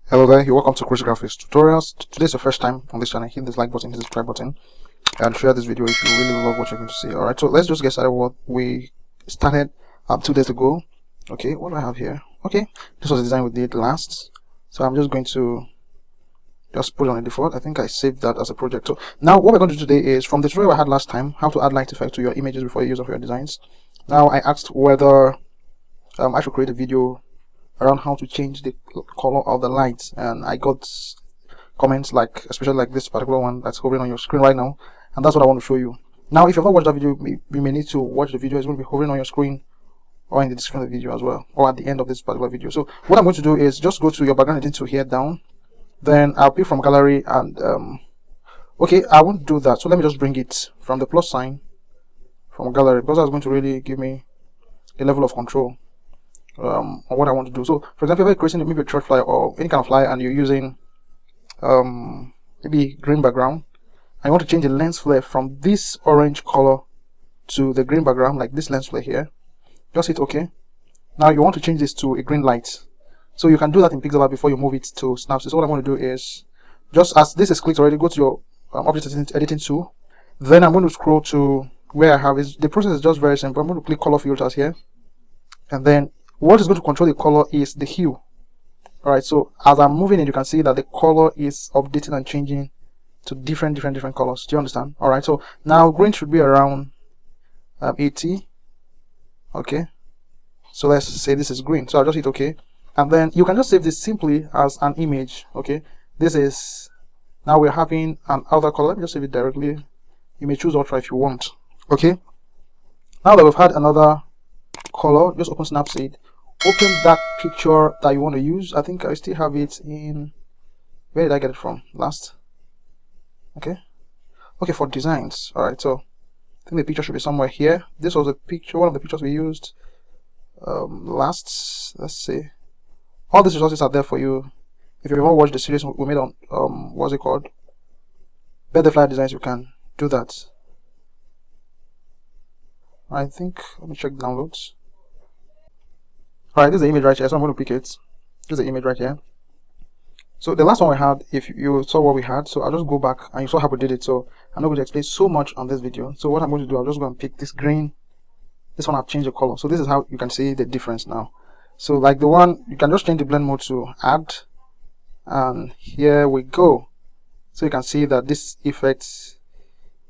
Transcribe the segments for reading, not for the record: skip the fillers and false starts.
Hello there, you're welcome to Graphix tutorials. Today's your first time on this channel. Hit this like button, hit the subscribe button, and share this video if you really love what you're going to see. Alright, so let's just get started. What we started 2 days ago. Okay, what do I have here? Okay, this was the design we did last, so I'm just going to just put it on a default. I think I saved that as a project. So now what we're going to do today is, from the tutorial I had last time, how to add light effect to your images before you use of your designs. Now I asked whether I should create a video around how to change the color of the light, and I got comments like, especially like this particular one that's hovering on your screen right now, and that's what I want to show you. Now if you've not watched that video, you may need to watch the video. It's going to be hovering on your screen or in the description of the video as well, or at the end of this particular video. So what I'm going to do is just go to your background editing tool here down, then I'll pick from gallery, and okay, I won't do that, so let me just bring it from the plus sign from gallery, because that's going to really give me a level of control on what I want to do. So for example, if you're creating maybe a church flyer or any kind of flyer, and you're using maybe green background, I want to change the lens flare from this orange color to the green background, like this lens flare here. Just hit OK. Now you want to change this to a green light, so you can do that in pixel art before you move it to Snapseed. So what I'm going to do is, just as this is clicked already, go to your object editing tool, then I'm going to scroll to where I have is, the process is just very simple. I'm going to click color filters here, and then what is going to control the color is the hue. Alright, so as I'm moving it, you can see that the color is updating and changing to different colors. Do you understand? Alright, so now green should be around 80. Okay, so let's say this is green, so I'll just hit OK, and then you can just save this simply as an image. Okay, this is, now we're having an other color. Let me just save it directly. You may choose ultra if you want. Okay, now that we've had another color, just open Snapseed, open that picture that you want to use. I think I still have it in, where did I get it from last? Okay, for designs. Alright, so I think the picture should be somewhere here. This was a picture, one of the pictures we used last. Let's see, all these resources are there for you. If you've ever watched the series we made on what's it called, Birthday Flyer Designs, you can do that. I think, let me check downloads. Alright, this is the image right here, so I'm going to pick it. This is the image right here. So the last one we had, if you saw what we had, so I'll just go back, and you saw how we did it, so I'm not going to explain so much on this video. So what I'm going to do, I'm just going to pick this green. This one I've changed the color, so this is how you can see the difference now. So like the one, you can just change the blend mode to add, and here we go. So you can see that this effect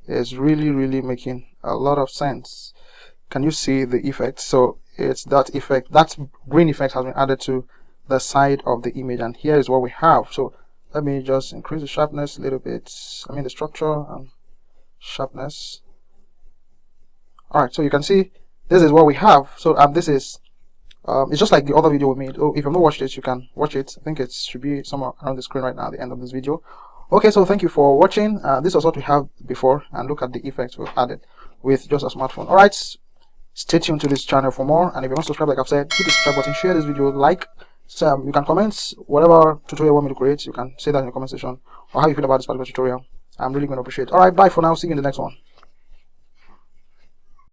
is really making a lot of sense. Can you see the effect? So it's that effect, that green effect has been added to the side of the image, and here is what we have. So let me just increase the sharpness a little bit, I mean the structure and sharpness. Alright, so you can see this is what we have. So this is it's just like the other video we made. Oh, if you've not watched it, you can watch it. I think it should be somewhere around the screen right now at the end of this video. Okay, so thank you for watching. This was what we have before, and look at the effects we've added with just a smartphone. Alright, stay tuned to this channel for more, and if you want to subscribe, like I've said, hit the subscribe button, share this video, like. So you can comment whatever tutorial you want me to create. You can say that in the comment section, or how you feel about this particular tutorial. I'm really going to appreciate it. Alright, bye for now. See you in the next one.